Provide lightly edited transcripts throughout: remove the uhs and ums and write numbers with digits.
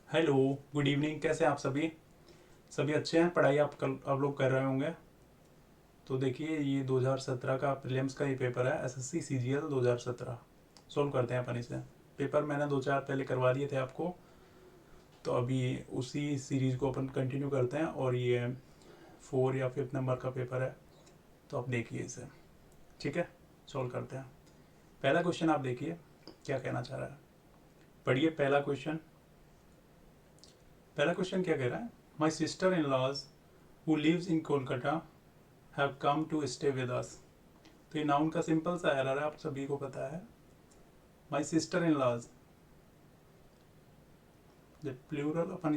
Hello, good evening. कैसे हैं आप सभी? सभी अच्छे हैं? पढ़ाई आप लोग कर रहे होंगे। तो देखिए, ये 2017 का प्रीलिम्स का ये पेपर है, एसएससी सीजीएल 2017। सोल्व करते हैं अपन इसे। पेपर मैंने दो चार पहले करवा दिए थे आपको, तो अभी उसी सीरीज को अपन कंटिन्यू करते हैं। और ये 4 या 5 नंबर का पेपर है, तो आप देखिए इसे। ठीक है, सोल्व करते हैं। पहला क्वेश्चन आप देखिए क्या कहना चाह रहा है। पढ़िए पहला क्वेश्चन। पहला क्वेश्चन क्या कह रहा है? My sister in law who lives in Kolkata have come to stay with us. तो ये नाउन का सिंपल सा एरर है, आप सभी को पता है। माई सिस्टर इन लॉज, जब प्लूरल अपन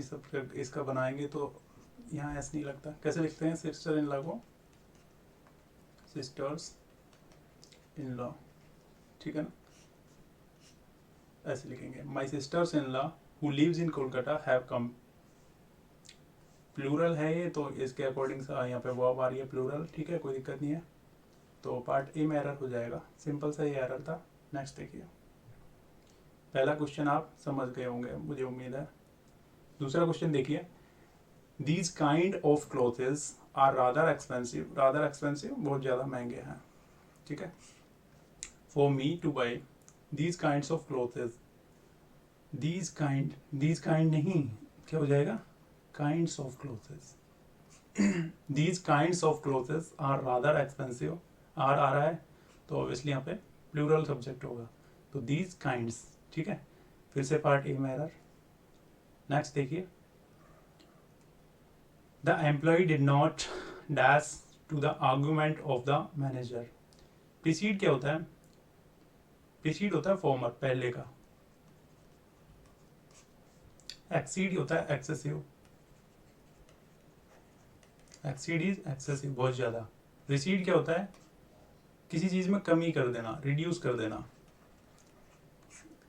इसका बनाएंगे तो यहाँ ऐसा नहीं लगता। कैसे लिखते हैं सिस्टर इन लॉ को? सिस्टर्स इन लॉ, ठीक है ना? ऐसे लिखेंगे, my sisters in law who lives in Kolkata have come. Plural है ये, तो इसके अकॉर्डिंग से यहाँ पे वर्ब आ रही है प्लूरल। ठीक है, कोई दिक्कत नहीं है। तो पार्ट ए में एरर हो जाएगा। सिंपल सा ये एरर था। नेक्स्ट देखिए, पहला क्वेश्चन आप समझ गए होंगे, मुझे उम्मीद है। दूसरा क्वेश्चन देखिए, these kind of clothes are rather expensive. Rather expensive, बहुत ज़्यादा महंगे हैं। ठीक है, for me to buy these kind of clothes. These kind नहीं, क्या हो जाएगा? Kinds of clothes. These kinds of clothes are rather expensive. Are आ रहा है तो ऑब्वियसली यहाँ पे प्लूरल सब्जेक्ट होगा, तो दीज काइंड्स। ठीक है, फिर से पार्ट ए में एरर। नेक्स्ट देखिए, the employ did not dash to the argument of the manager. Precede क्या होता है? प्रीसीड होता है फॉर्मर, पहले का। एक्सीड होता है एक्सेसिव। एक्सीड इज एक्सेसिव, बहुत ज्यादा। रिसीड क्या होता है? किसी चीज में कमी कर देना, रिड्यूस कर देना।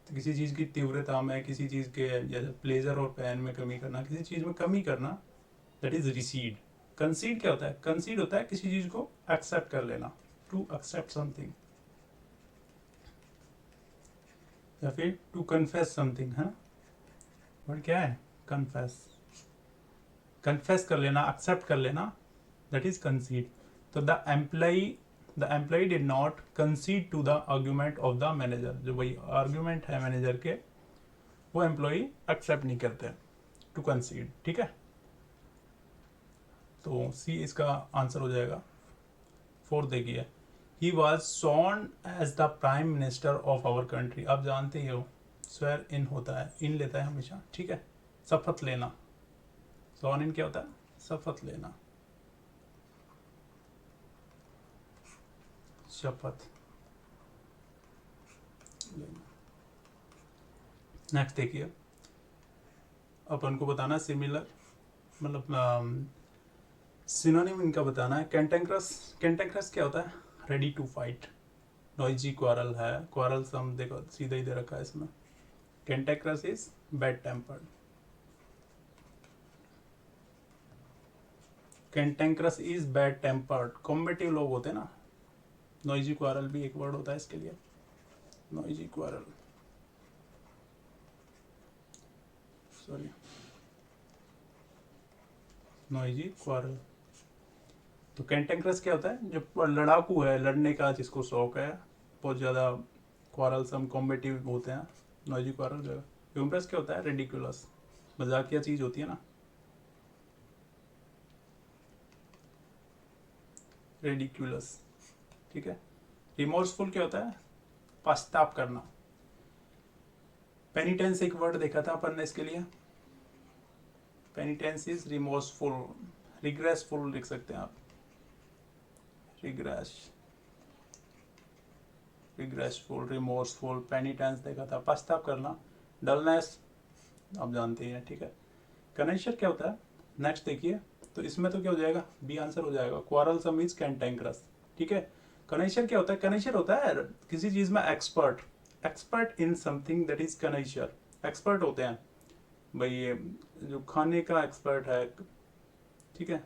तो किसी चीज की तीव्रता में, किसी चीज के जैसे प्लेजर और पेन में कमी करना, किसी चीज में कमी करना, दैट इज रिसीड। कंसीड क्या होता है? कंसीड होता है किसी चीज को एक्सेप्ट कर लेना, टू एक्सेप्ट समथिंग, या फिर टू कन्फेस समथिंग, है ना? बट क्या है? कन्फेस। कन्फेस कर लेना, एक्सेप्ट कर लेना, दैट इज कंसीड। तो the employ did not concede to the argument of the manager. जो वही आर्ग्यूमेंट है मैनेजर के, वो एम्प्लॉय एक्सेप्ट नहीं करते, टू कंसीड। ठीक है, तो सी इसका आंसर हो जाएगा। फोर्थ देखिए, he was sworn as the prime minister of our country. आप जानते ही हो, स्वेर इन होता है, इन लेता है हमेशा। ठीक है, शपथ लेना। सॉन इन क्या होता है? शपथ लेना, शपथ लेना। नेक्स्ट देखिए, अपन को बताना सिमिलर, मतलब सिनोनिम इनका बताना है। कैंटेंक्रस। कैंटेंक्रस क्या होता है? Ready to fight. Noisy quarrel है, क्वारल सम, देखो सीधा ही दे रखा है इसमें। Cantankerous is bad tempered. Cantankerous is bad tempered, combative लोग होते हैं ना। नॉइजी क्वारल भी एक वर्ड होता है इसके लिए, noisy quarrel, sorry, noisy quarrel. तो कैंटेंक्रस क्या होता है? जो लड़ाकू है, लड़ने का जिसको शौक है, बहुत ज़्यादा क्वारलसम, कॉम्बेटिव होते हैं। नॉइजी क्वारल जो है। ह्यूमरस क्या होता है? रेडिकुलस, मजाकिया चीज़ होती है ना, रेडिकुलस। ठीक है, रिमोर्सफुल क्या होता है? पश्चाताप करना। पेनिटेंस एक वर्ड देखा था अपन ने इसके लिए। पेनिटेंस इज रिमोर्सफुल, रिग्रेसफुल लिख सकते हैं आप, रिग्रेस, रिग्रेसफुल, रिमोर्सफुल। पेनिटेंस देखा था, पश्चाताप करना। डलनेस आप जानते हैं। ठीक है, कनेक्शन क्या होता है? नेक्स्ट देखिए, तो इसमें तो क्या हो जाएगा? बी आंसर हो जाएगा। क्वारलसम इज कैंटेंक्रस। ठीक है, कनेक्शन क्या होता है? कनेक्शन होता है किसी चीज में expert, expert in something, that is connection. Expert होते हैं भाई, ये जो खाने का एक्सपर्ट है। ठीक है,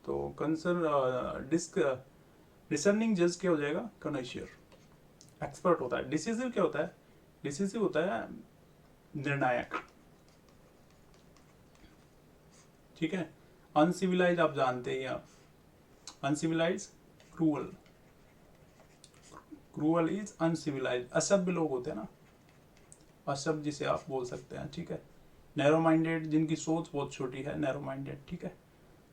तो कंसर डिस्क डिसर्निंग जज क्या हो जाएगा? कनेक्शियर। एक्सपर्ट होता है। डिसीजिव क्या होता है? डिसीजिव होता है निर्णायक। ठीक है। अनसिविलाइज आप जानते हैं, uncivilised cruel, cruel is uncivilised, असभ्य लोग होते हैं ना, असभ्य जिसे आप बोल सकते हैं, ठीक है। नैरो माइंडेड, जिनकी सोच बहुत छोटी है, नैरो माइंडेड, ठीक है।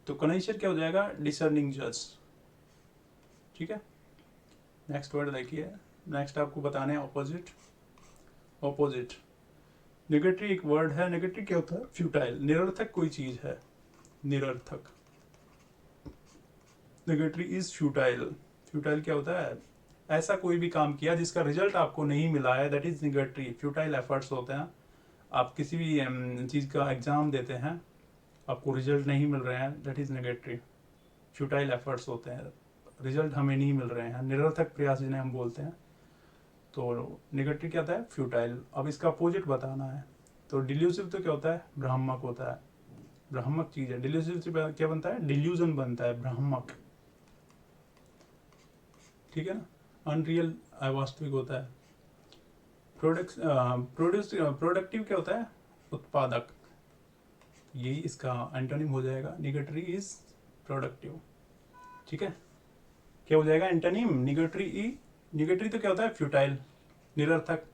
तो कनेक्शन क्या हो जाएगा, डिसर्निंग जज, ठीक है। नेक्स्ट वर्ड देखिए, नेक्स्ट आपको बताने हैं ऑपोजिट। ऑपोजिट, नेगेटिव एक वर्ड है, नेगेटिव क्या होता है, फ्यूटाइल, निरर्थक कोई चीज है, निरर्थक। नेगेटिव इज फ्यूटाइल, फ्यूटाइल क्या होता है, ऐसा कोई भी काम किया जिसका रिजल्ट आपको नहीं मिला है, that is negative. Futile efforts होते हैं, आप किसी भी चीज़ का एग्जाम देते हैं, आपको रिजल्ट नहीं मिल रहे हैं, that is negative. Futile efforts होते हैं, रिजल्ट हमें नहीं मिल रहे हैं, निरर्थक प्रयास जिन्हें हम बोलते हैं। तो नेगेटिव क्या होता है, फ्यूटाइल। अब इसका अपोजिट बताना है, तो डिल्यूसिव तो क्या होता है, भ्रामक होता है, भ्रामक चीज है। डिल्यूसिव से क्या बनता है, डिल्यूजन बनता है, भ्रामक, ठीक है ना। अनरियल अवास्तविक होता है। प्रोडक्टिव क्या होता है, उत्पादक, यही इसका एंटोनिम हो जाएगा, निगेटरी इज प्रोडक्टिव, ठीक है। क्या हो जाएगा एंटोनिम, निगेटरी तो क्या होता है, फ्यूटाइल, निरर्थक,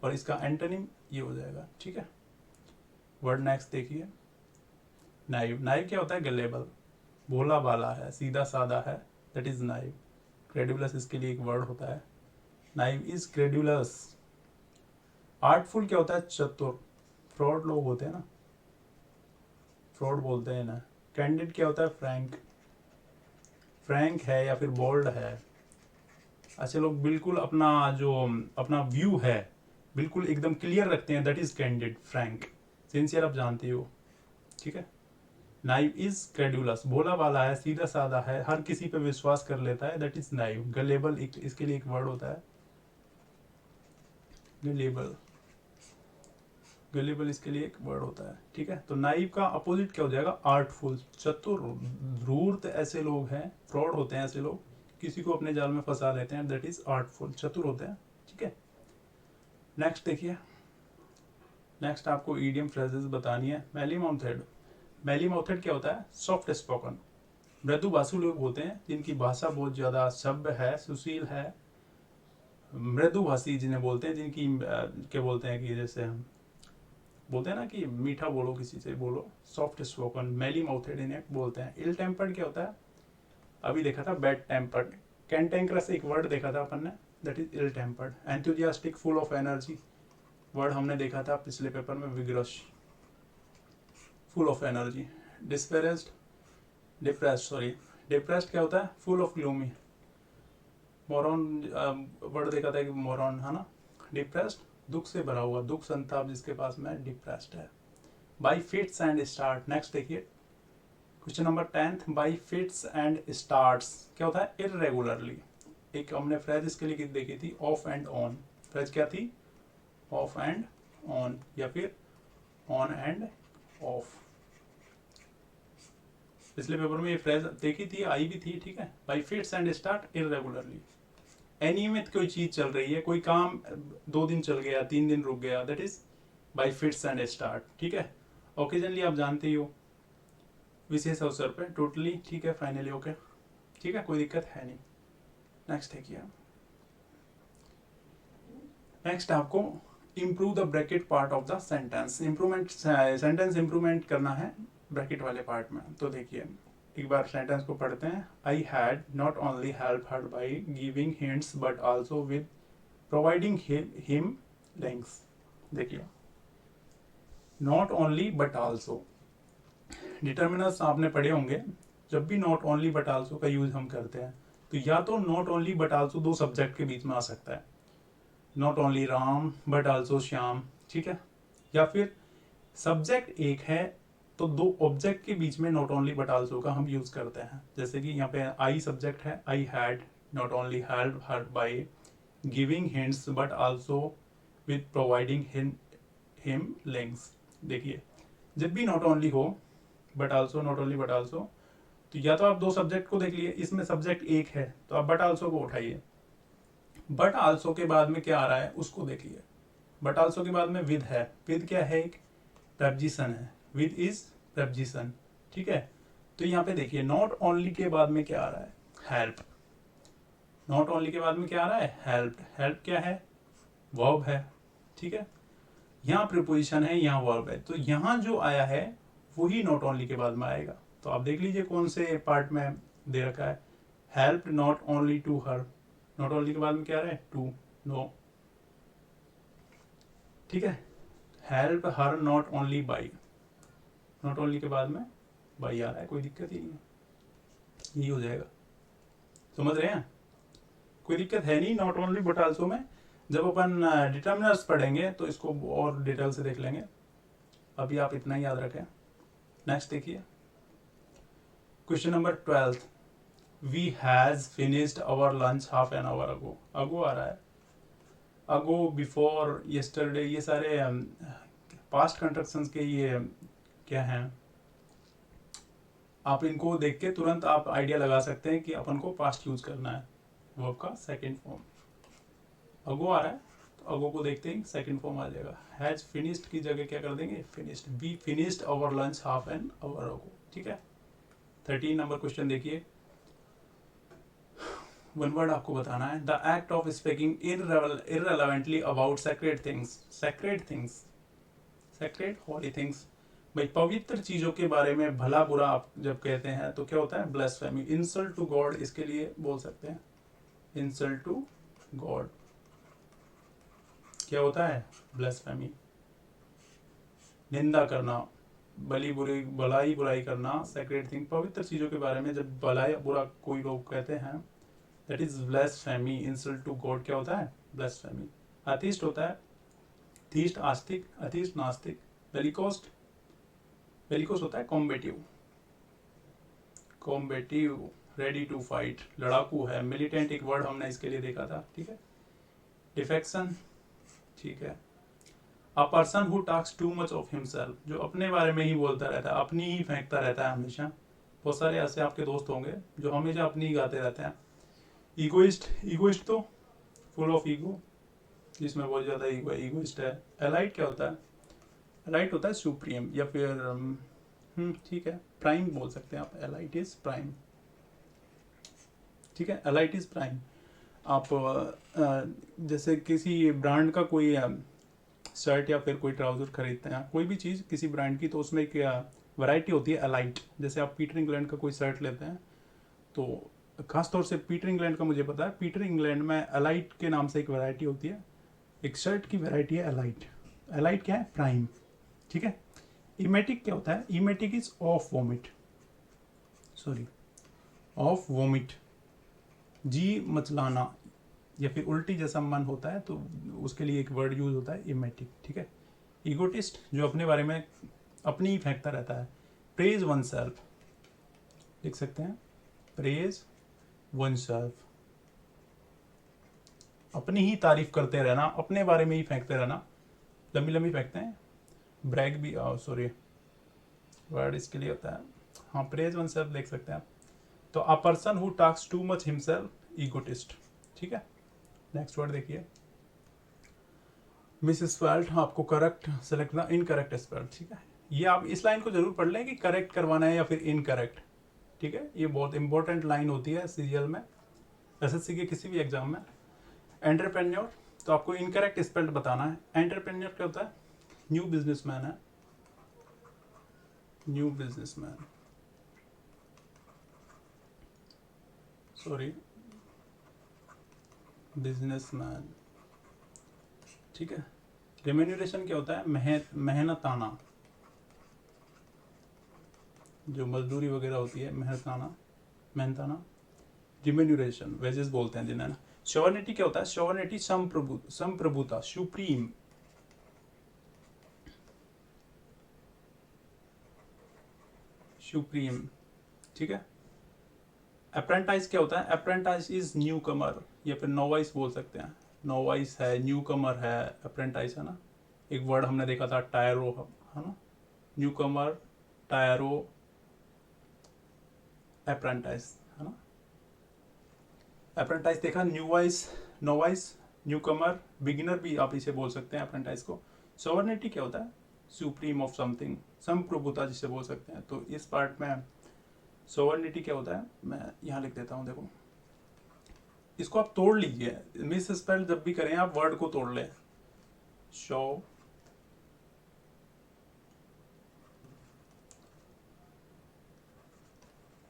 और इसका एंटोनिम ये हो जाएगा, ठीक है। वर्ड नेक्स्ट देखिए, नाइव। नाइव क्या होता है, गलेबल, भोला भाला है, सीधा साधा है, दैट इज नाइव। क्रेडुलस इसके लिए एक वर्ड होता है, नाइव इज क्रेडुलस। आर्टफुल क्या होता है, चतुर, फ्रॉड लोग होते हैं ना, फ्रॉड बोलते हैं ना। कैंडिड क्या होता है, फ्रैंक, फ्रैंक है या फिर बोल्ड है, ऐसे लोग बिल्कुल अपना जो अपना व्यू है बिल्कुल एकदम क्लियर रखते हैं, that is candid, Frank. Sincere आप जानते हो, ठीक है। नाइव इज क्रेडुलस, भोला भाला है, सीधा साधा है, हर किसी पे विश्वास कर लेता है, दैट इज नाइव। गलेबल इसके लिए एक वर्ड होता है, गलेबल, गलेबल इसके लिए एक वर्ड होता है, ठीक है। तो नाइव का अपोजिट क्या हो जाएगा, आर्टफुल, चतुर, धूर्त ऐसे लोग हैं, फ्रॉड होते हैं ऐसे लोग, किसी को अपने जाल में फंसा लेते हैं, दैट इज आर्टफुल, चतुर होते हैं, ठीक है। नेक्स्ट देखिए, नेक्स्ट आपको ईडियम फ्रेजेस बतानी है। मेलीमाउथेड, मेलीमाउथेड क्या होता है, सॉफ्ट स्पोकन, मृदुभाषी लोग होते हैं जिनकी भाषा बहुत ज्यादा सभ्य है, सुशील है, मृदुभाषी जिन्हें बोलते हैं, जिनकी क्या बोलते हैं कि जैसे हम बोलते हैं ना कि मीठा बोलो, किसी से बोलो, सॉफ्ट स्पोकन, मेली माउथेड इन्हें बोलते हैं। इल टेम्पर्ड क्या होता है, अभी देखा था बैड टेम्पर्ड, कैंटेंक्रस एक वर्ड देखा था अपन ने, that is ill tempered. Enthusiastic, full of energy, word हमने देखा था पिछले पेपर में, vigorous, full of energy. Dispirited, depressed, sorry, depressed क्या होता है, full of gloomy. Moron word देखा था कि मोरॉन, है ना। डिप्रेस्ड, दुख से भरा हुआ, दुख संताप जिसके पास में, डिप्रेस्ड है। By fits and start, next देखिए question number 10, by fits and starts क्या होता है, इररेगुलरली। एक हमने फ्रेज इसके लिए देखी थी, ऑफ एंड ऑन, फ्रेज क्या थी, ऑफ एंड ऑन, या फिर ऑन एंड ऑफ। पिछले पेपर में ये फ्रेज देखी थी, आई भी थी, ठीक है। बाई फिट्स एंड स्टार्ट इररेगुलरली, अनियमित कोई चीज चल रही है, कोई काम 2 दिन चल गया, 3 दिन रुक गया, that is by fits and start, ठीक है। ओकेजनली आप जानते ही हो, विशेष अवसर पे, टोटली, ठीक है, फाइनली, ओके, ठीक है, कोई दिक्कत है नहीं। नेक्स्ट देखिए, नेक्स्ट आपको improve the bracket part of the sentence, improvement, sentence improvement करना है ब्रैकेट वाले पार्ट में। तो देखिए एक बार सेंटेंस को पढ़ते हैं, I had not only help her by giving hints but also with providing him links. देखिए not only but also, determiners आपने पढ़े होंगे, जब भी नॉट ओनली बट ऑल्सो का यूज हम करते हैं तो या तो not only but also 2 subject के बीच में आ सकता है, not only Ram but also Shyam, ठीक है। या फिर सब्जेक्ट एक है तो 2 ऑब्जेक्ट के बीच में नॉट ओनली बट ऑल्सो का हम यूज करते हैं। जैसे कि यहाँ पे आई सब्जेक्ट है, आई had not only help her by giving hints but also with providing him links. देखिए जब भी नॉट ओनली हो but also, not only but also, तो या तो आप 2 सब्जेक्ट को देख लिए, इसमें सब्जेक्ट एक है तो आप बट ऑल्सो को उठाइए, बट ऑल्सो के बाद में क्या आ रहा है उसको देखिए। बट ऑल्सो के बाद में विद है, विद क्या है, एक प्रेपोजिशन है, विद इज प्रेपोजिशन, ठीक है। तो यहाँ पे देखिए नॉट ओनली के बाद में क्या आ रहा है, हेल्प। नॉट ओनली के बाद में क्या आ रहा है, हेल्प। हेल्प क्या है, वर्ब है, ठीक है। यहाँ प्रीपोजिशन है, यहाँ वर्ब है, तो यहाँ जो आया है वही नॉट ओनली के बाद में आएगा। तो आप देख लीजिए कौन से पार्ट में दे रखा है, help not only to her. Not only के बाद में क्या आ रहा है, टू, नो, ठीक है। Help her not only by, not only के बाद में बाई आ रहा है, कोई दिक्कत ही नहीं है, यही हो जाएगा। समझ रहे हैं, कोई दिक्कत है नहीं नॉट ओनली बट आल्सो में। जब अपन डिटर्मिनर्स पढ़ेंगे तो इसको और डिटेल से देख लेंगे, अभी आप इतना ही याद रखें। नेक्स्ट देखिए question number 12, we has finished our lunch half an hour ago. Ago आ रहा है, अगो, बिफोर, यस्टरडे, ये सारे पास्ट कंस्ट्रक्शंस के ये क्या हैं, आप इनको देख के तुरंत आप आइडिया लगा सकते हैं कि अपन को पास्ट यूज करना है, वर्ब का सेकंड फॉर्म। अगो आ रहा है तो अगो को देखते हैं सेकंड फॉर्म आ जाएगा, हैज फिनिश्ड की जगह क्या कर देंगे, finished. We finished our lunch half an hour ago, ठीक है। 13 नंबर क्वेश्चन देखिए, वन वर्ड आपको बताना है, the act of speaking irrelevantly about sacred things. Sacred things, sacred holy things, भाई पवित्र चीजों के बारे में भला बुरा आप जब कहते हैं तो क्या होता है, ब्लेस्फेमी। इंसल्ट टू गॉड, इसके लिए बोल सकते हैं इंसल्ट टू गॉड, क्या होता है, ब्लेस्फेमी। निंदा करना, भलाई बुराई करना, सेक्रेड थिंग, पवित्र चीजों के बारे में जब भलाई बुरा कोई लोग कहते हैं, that is blasphemy. Insult to God क्या होता है, ब्लेस्फेमी। अथिस्ट होता है, थीस्ट आस्तिक, अथिस्ट नास्तिक। बेलिकोस्ट, बेलिकोस होता है combative, combative, ready to fight, लड़ाकू है। मिलिटेंट एक वर्ड हमने इसके लिए देखा था, ठीक है। डिफेक्शन, ठीक है। A person who talks too much of himself, जो अपने बारे में ही बोलता रहता है, अपनी ही फेंकता रहता है हमेशा। बहुत सारे ऐसे आपके दोस्त होंगे जो हमेशा अपनी ही गाते रहते हैं। ईगोइस्ट, ईगोइस्ट तो फुल ऑफ ईगो, जिसमें बहुत ज्यादा ईगो है, ईगोइस्ट है। एलाइट क्या होता है, एलाइट होता है सुप्रीम, या फिर ठीक है, प्राइम बोल सकते हैं आप, एलाइट इज प्राइम, ठीक है। Elite is prime. आप जैसे किसी ब्रांड का कोई शर्ट या फिर कोई ट्राउजर खरीदते हैं, कोई भी चीज़ किसी ब्रांड की, तो उसमें एक वैरायटी होती है एलाइट। जैसे आप पीटर इंग्लैंड का कोई शर्ट लेते हैं, तो खासतौर से पीटर इंग्लैंड का मुझे पता है, पीटर इंग्लैंड में एलाइट के नाम से एक वैरायटी होती है, एक शर्ट की वैरायटी है एलाइट। एलाइट क्या है, प्राइम, ठीक है। इमेटिक क्या होता है, emetic is of vomit, sorry, of vomit, जी मचलाना या फिर उल्टी जैसा मन होता है तो उसके लिए एक वर्ड यूज होता है इमेटिक, ठीक है। ईगोटिस्ट, जो अपने बारे में अपनी ही फेंकता रहता है। प्रेज वन सेल्फ, लिख सकते हैं प्रेज वन सेल्फ, अपनी ही तारीफ करते रहना, अपने बारे में ही फेंकते रहना, लंबी लंबी फेंकते हैं। ब्रैग भी, सॉरी वर्ड इसके लिए होता है, हाँ, प्रेज वन सेल्फ देख सकते हैं आप। तो a person who talks too much himself, egotist, ठीक है। नेक्स्ट वर्ड देखिए, मिस स्पेल्ट, आपको करेक्ट सेलेक्ट करना, इनकरेक्ट स्पेल्ट, ठीक है। ये आप इस लाइन को जरूर पढ़ लें कि करेक्ट करवाना है या फिर इनकरेक्ट, ठीक है। ये बहुत इंपॉर्टेंट लाइन होती है सीरियल में, एसएससी के किसी भी एग्जाम में। एंटरप्रेन्योर, तो आपको इनकरेक्ट स्पेल्ट बताना है। एंटरप्रेन्योर क्या होता है, न्यू बिजनेसमैन है, न्यू बिजनेसमैन, सॉरी, बिजनेसमैन, ठीक है। रेम्यूनरेशन क्या होता है, मेहनताना, जो मजदूरी वगैरह होती है, मेहनताना। रिम्यूनरेशन वेजेस बोलते हैं जिन्हें ना। श्योरिटी क्या होता है, श्योरिटी संप्रभुता, सुप्रीम, सुप्रीम, ठीक है। अप्रेंटाइज क्या होता है, अप्रेंटाइज इज न्यू कमर या फिर नोवाइस बोल सकते हैं। नोवाइस है, न्यू कमर है, अप्रेंटाइज है ना। एक वर्ड हमने देखा था टायरो, है ना, न्यू कमर, टायरो, अप्रेंटाइज, है ना। अप्रेंटाइज देखा, न्यूवाइस, नोवाइस, न्यू कमर, बिगिनर भी आप इसे बोल सकते हैं अप्रेंटाइज को। सोवर्निटी क्या होता है, सुप्रीम ऑफ समथिंग, संप्रभुता जिसे बोल सकते हैं। तो इस पार्ट में सोवर्निटी क्या होता है, मैं यहाँ लिख देता हूँ। देखो इसको आप तोड़ लीजिए, मिस स्पेल जब भी करें आप वर्ड को तोड़ लें।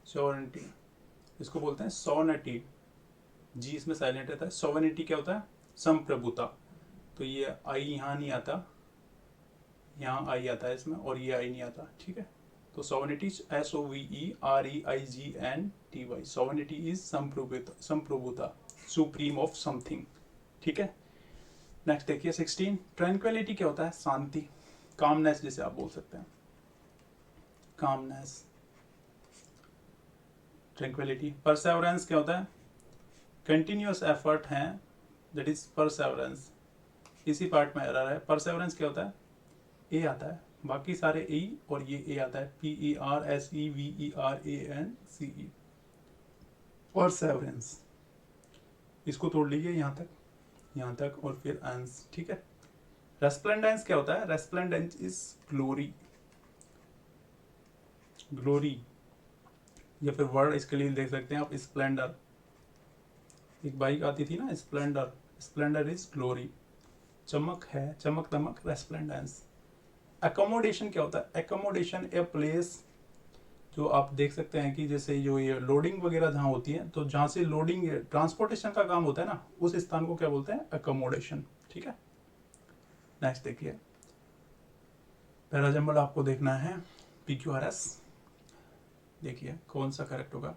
सोवर्निटी, इसको बोलते हैं सोवर्निटी, जी इसमें साइलेंट रहता है। सोवर्निटी क्या होता है, संप्रभुता। तो ये आई यहाँ नहीं आता, यहाँ आई आता है इसमें, और ये आई नहीं आता, ठीक है। तो सोवर्निटी SOVEREIGNTY, सोवर्निटी इज संप्रभुता, सुप्रीम ऑफ समथिंग, ठीक है। नेक्स्ट देखिए 16, ट्रैंक्विलिटी क्या होता है, शांति, कामनेस जिसे आप बोल सकते हैं, कामनेस, ट्रैंक्विलिटी। परसेवरेंस क्या होता है, कंटिन्यूअस एफर्ट है, दैट इज परसेवरेंस। इसी पार्ट में एरर है। परसेवरेंस क्या होता है, ए आता है, बाकी सारे ई और ये ए आता है, PERSEVERANCE, परसेवरेंस। इसको तोड़ लीजिए यहाँ तक और फिर एंस, ठीक है। रेस्प्लेंडेंस क्या होता है, रेस्प्लेंडेंस इज ग्लोरी, ग्लोरी, या फिर वर्ड इसके लिए देख सकते हैं आप, स्प्लेंडर। एक बाइक आती थी ना स्प्लेंडर, स्प्लेंडर इज ग्लोरी, चमक है, चमक दमक, रेस्प्लेंडेंस। एकोमोडेशन क्या होता है, एकोमोडेशन ए प्लेस, जो आप देख सकते हैं कि जैसे जो ये लोडिंग वगैरह जहाँ होती है, तो जहाँ से लोडिंग ट्रांसपोर्टेशन का काम होता है ना, उस स्थान को क्या बोलते हैं, एकोमोडेशन, ठीक है। नेक्स्ट देखिए, पहला जंबल आपको देखना है PQRS, देखिए कौन सा करेक्ट होगा।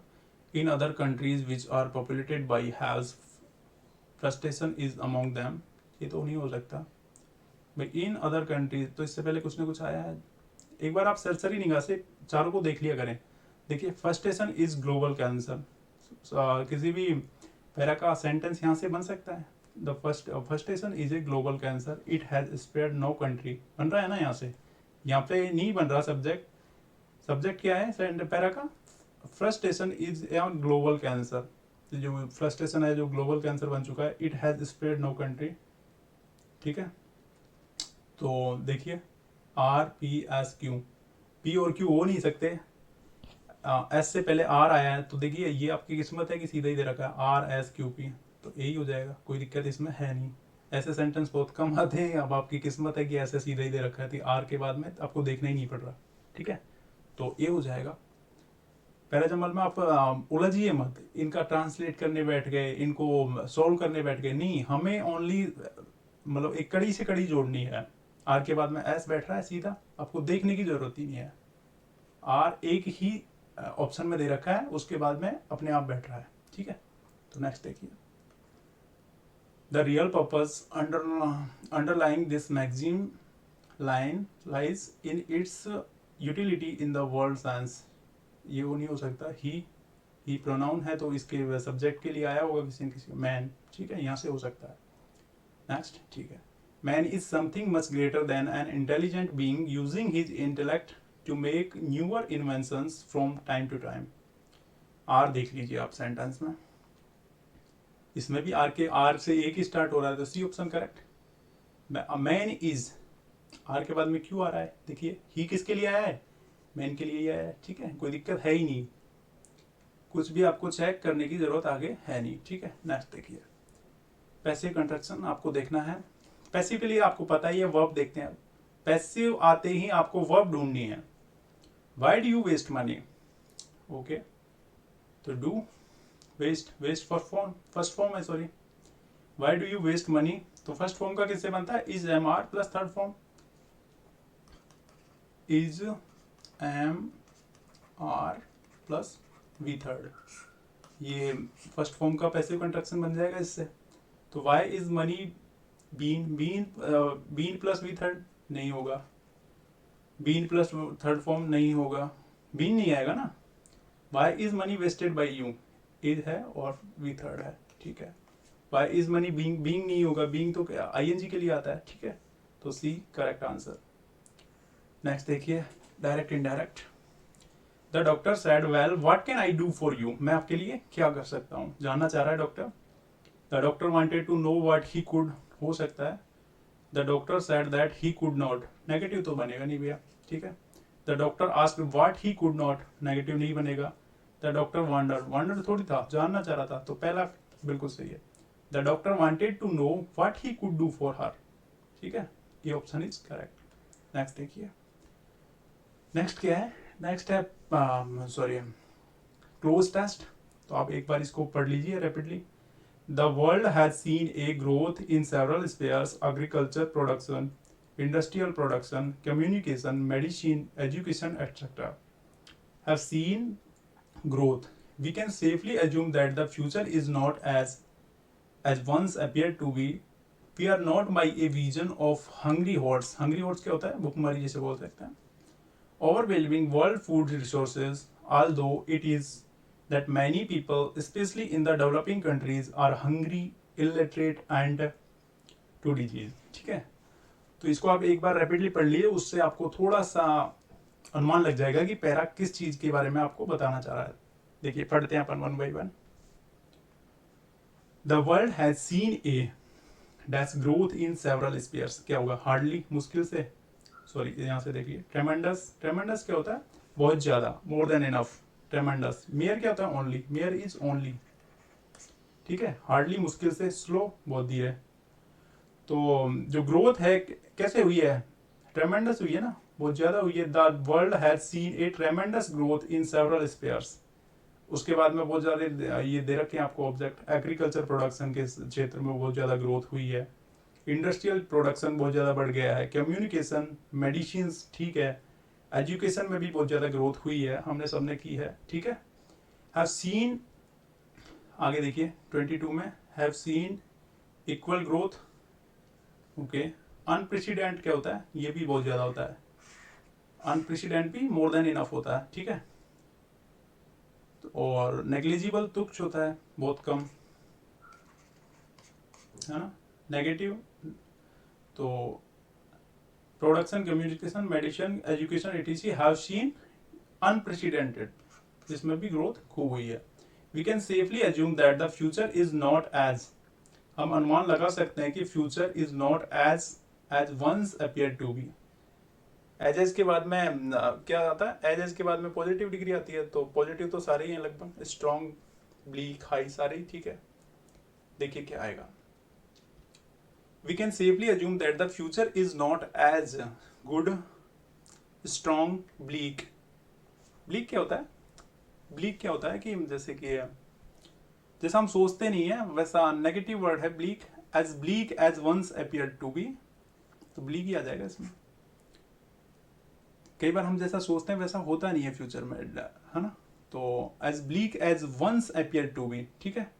In other countries which are populated by haves, frustration is among them, ये तो नहीं हो सकता भाई। इन अदर कंट्रीज, तो इससे पहले कुछ ना कुछ आया है, एक बार आप सरसरी निगाह से चारों को देख लिया करें। देखिए फ्रस्ट्रेशन इज ग्लोबल कैंसर, किसी भी पैरा का सेंटेंस यहाँ से बन सकता है, the frustration is a global cancer, it has spread no country, बन रहा है ना यहाँ से, यहाँ पे नहीं बन रहा सब्जेक्ट। सब्जेक्ट क्या है पैरा का, frustration is a global cancer, जो फ्रस्ट्रेशन है जो ग्लोबल कैंसर बन चुका है, it has spread no country, ठीक है। तो देखिए RPSQ, P और Q हो नहीं सकते, S से पहले R आया है, तो देखिए ये आपकी किस्मत है कि सीधा ही दे रखा है RSQP, तो यही हो जाएगा, कोई दिक्कत इसमें है नहीं। ऐसे सेंटेंस बहुत कम आते हैं, अब आपकी किस्मत है कि ऐसे सीधा ही दे रखा है, तो R के बाद में आपको देखना ही नहीं पड़ रहा, ठीक है। तो ये हो जाएगा। पहले जंबल में आप उलझिए मत, इनका ट्रांसलेट करने बैठ गए, इनको सॉल्व करने बैठ गए, नहीं, हमें ओनली मतलब एक कड़ी से कड़ी जोड़नी है। R के बाद में S बैठ रहा है सीधा, आपको देखने की जरूरत ही नहीं है, R एक ही ऑप्शन में दे रखा है, उसके बाद में अपने आप बैठ रहा है, ठीक है। तो नेक्स्ट देखिए, the real purpose underlying this maxim line lies in its utility in the world science, ये वो नहीं हो सकता, ही प्रोनाउन है तो इसके सब्जेक्ट के लिए आया होगा किसी न किसी, मैन, ठीक है, यहाँ से हो सकता है। नेक्स्ट, ठीक है, man is something much greater than an intelligent being using his intellect to make newer inventions from time to time. Are देख लीजिए आप सेंटेंस में, इसमें भी आर से एक ही स्टार्ट हो रहा है, तो C option correct. Man is, are के बाद में क्यों आ रहा है, देखिए ही किसके लिए आया है, मैन के लिए ही आया है, ठीक है, कोई दिक्कत है ही नहीं, कुछ भी आपको चेक करने की जरूरत आगे है नहीं, ठीक है। नेक्स्ट देखिए, पैसिव कंट्रैक्शन आपको देखना है। पैसिव के लिए आपको पता ही है, वर्ब देखते हैं। पैसिव आते ही आपको वर्ब ढूंढनी है। Why do you waste money, okay, तो डू, वेस्ट फर्स्ट फॉर्म है, sorry, why do you waste money, तो फर्स्ट फॉर्म का किससे बनता है, is am are plus third form, is am are plus V third, ये फर्स्ट फॉर्म का passive contraction बन जाएगा इससे। तो why is money been plus V third नहीं होगा, बीन प्लस थर्ड फॉर्म नहीं होगा, बीन नहीं आएगा ना। Why is money wasted by you, is है और वी थर्ड है, ठीक है। वाई इज मनी बीइंग नहीं होगा, बीइंग तो ING के लिए आता है, ठीक है। तो सी करेक्ट आंसर। नेक्स्ट देखिए, direct indirect. The doctor sad well what can I do for you, मैं आपके लिए क्या कर सकता हूँ, जानना चाह रहा है doctor. The doctor wanted to know what he could, हो सकता है the doctor said that he could not, negative तो बनेगा नहीं भैया, ठीक है। The doctor asked what he could not, negative नहीं बनेगा। द डॉक्टर वंडर, वंडर थोड़ी था, जानना चाह रहा था, तो पहला बिल्कुल सही है। The doctor wanted to know what he could do for her, ठीक है, ये ऑप्शन इज करेक्ट। नेक्स्ट देखिए, नेक्स्ट क्या है, नेक्स्ट है सॉरी क्लोज टेस्ट। तो आप एक बार इसको पढ़ लीजिए rapidly. The world has seen a growth in several spheres, agriculture production, industrial production, communication, medicine, education, etc. have seen growth. We can safely assume that the future is not as once appeared to be. We are not by a vision of hungry hordes. Hungry hordes क्या होता है, भूखमरी जैसे बोल सकते हैं। Overwhelming world food resources, although it is that many people, especially in the developing countries, are hungry, illiterate and to disease. ठीक है, तो इसको आप एक बार रैपिडली पढ़ लिए, उससे आपको थोड़ा सा अनुमान लग जाएगा कि पैरा किस चीज के बारे में आपको बताना चाह रहा है। देखिए पढ़ते हैं अपन one by one. The world has seen a dash growth in several spheres, क्या होगा, हार्डली, मुश्किल से, सॉरी यहाँ से देखिए, ट्रेमेंडस, ट्रेमेंडस क्या होता है, बहुत ज्यादा, मोर देन इनफ, ट्रेमेंडस। मेयर क्या होता है, ओनली, मेयर इज ओनली, ठीक है। हार्डली मुश्किल से, स्लो बहुत धीरे। तो जो ग्रोथ है कैसे हुई है, ट्रेमेंडस हुई है ना, बहुत ज्यादा हुई है। The world has seen a tremendous growth in several spheres. उसके बाद में बहुत ज्यादा ये दे रखे हैं आपको ऑब्जेक्ट, एग्रीकल्चर प्रोडक्शन के क्षेत्र में बहुत ज्यादा ग्रोथ हुई है, इंडस्ट्रियल प्रोडक्शन बहुत ज्यादा बढ़ गया है, कम्युनिकेशन, मेडिसिन, ठीक है, एजुकेशन में भी बहुत ज्यादा ग्रोथ हुई है, हमने सबने की है, ठीक है। हैव सीन, आगे देखिए 22 में, have seen equal growth, okay. Unprecedented क्या होता है, ये भी बहुत ज्यादा होता है, अनप्रेसिडेंट भी मोर देन इनफ होता है, ठीक है। और नेग्लिजिबल तुच्छ होता है, बहुत कम, है ना। नेगेटिव तो production, communication, medicine, education etc have seen unprecedented, जिसमें भी ग्रोथ खूब हुई है। We can safely assume that the future is not as, हम अनुमान लगा सकते हैं कि future is not as once appear to be. As के बाद में क्या आता है, एज के बाद में पॉजिटिव डिग्री आती है, तो पॉजिटिव तो सारे ही हैं लगभग, स्ट्रॉन्ग, ब्लीक, हाई, सारे ही, ठीक है। देखिए क्या आएगा, we can safely assume that the future is not as good, strong, bleak. Bleak क्या होता है, ब्लीक क्या होता है कि जैसा हम सोचते नहीं है वैसा, नेगेटिव वर्ड है bleak, as once appear to be, तो ब्लीक ही आ जाएगा इसमें। कई बार हम जैसा सोचते हैं वैसा होता नहीं है फ्यूचर में, है ना, तो as bleak as once appear to be, ठीक है।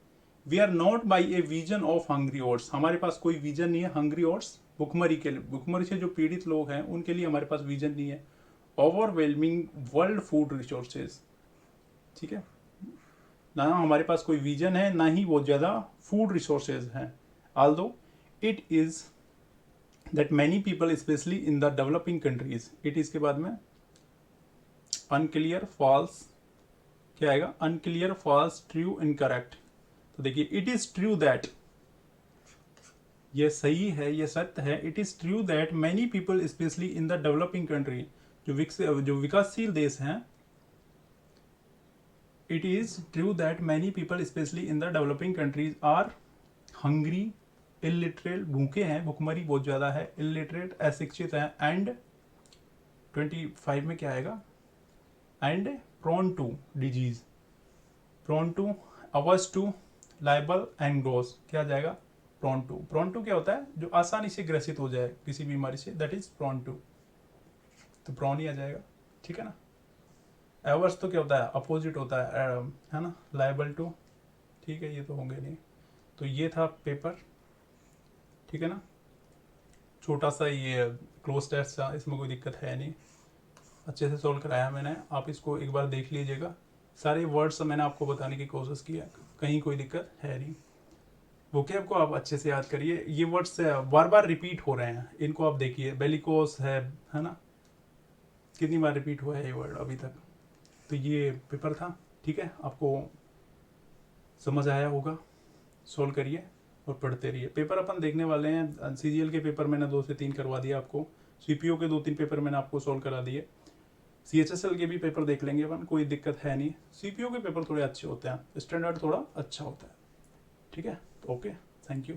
We are not by a vision of hungry hordes, हमारे पास कोई विजन नहीं है हंग्री ऑर्ड्स, भुखमरी के लिए, भुखमरी से जो पीड़ित लोग हैं उनके लिए हमारे पास विजन नहीं है। ओवरवेलमिंग वर्ल्ड फूड रिसोर्सेज, ठीक है, ना हमारे पास कोई विजन है, ना ही बहुत ज़्यादा फूड रिसोर्सेज हैं। Although it is that many people specially in the developing countries, it is के बाद में अनक्लियर, फॉल्स, क्या आएगा, अनक्लियर, फॉल्स, ट्रू, इनकरेक्ट। तो देखिए इट इज़ ट्रू दैट, ये सही है, ये सत्य है। It is true that many people specially in the developing country, जो विकासशील देश हैं, it is true that many people especially in the developing countries are hungry, illiterate, भूखे हैं, भुखमरी बहुत ज़्यादा है, illiterate, अशिक्षित हैं, and 25 में क्या आएगा, and prone to disease, prone to, averse to, liable and gross, क्या आ जाएगा, prone to। prone to क्या होता है, जो आसानी से ग्रसित हो जाए किसी बीमारी से, that is prone to, तो prone ही आ जाएगा, ठीक है ना। एवर्स तो क्या होता है, अपोजिट होता है ना, लाइबल टू, ठीक है, ये तो होंगे नहीं। तो ये था पेपर, ठीक है ना, छोटा सा ये क्लोज टेस्ट था, इसमें कोई दिक्कत है नहीं, अच्छे से सोल्व कराया मैंने, आप इसको एक बार देख लीजिएगा। सारे वर्ड्स मैंने आपको बताने की कोशिश की है, कहीं कोई दिक्कत है नहीं। वोकैब को आप अच्छे से याद करिए, ये वर्ड्स बार बार रिपीट हो रहे हैं, इनको आप देखिए, बेलिकोस है ना, कितनी बार रिपीट हुआ है ये वर्ड अभी तक। तो ये पेपर था, ठीक है, आपको समझ आया होगा, सोल्व करिए और पढ़ते रहिए। पेपर अपन देखने वाले हैं, सीजीएल के पेपर मैंने 2 से 3 करवा दिया आपको, सीपीयू के 2-3 पेपर मैंने आपको सोल्व करा दिए। CHSL के भी पेपर देख लेंगे अपन, कोई दिक्कत है नहीं। सीपीयू के पेपर थोड़े अच्छे होते हैं, स्टैंडर्ड थोड़ा अच्छा होता है। ठीक है, ओके, थैंक यू।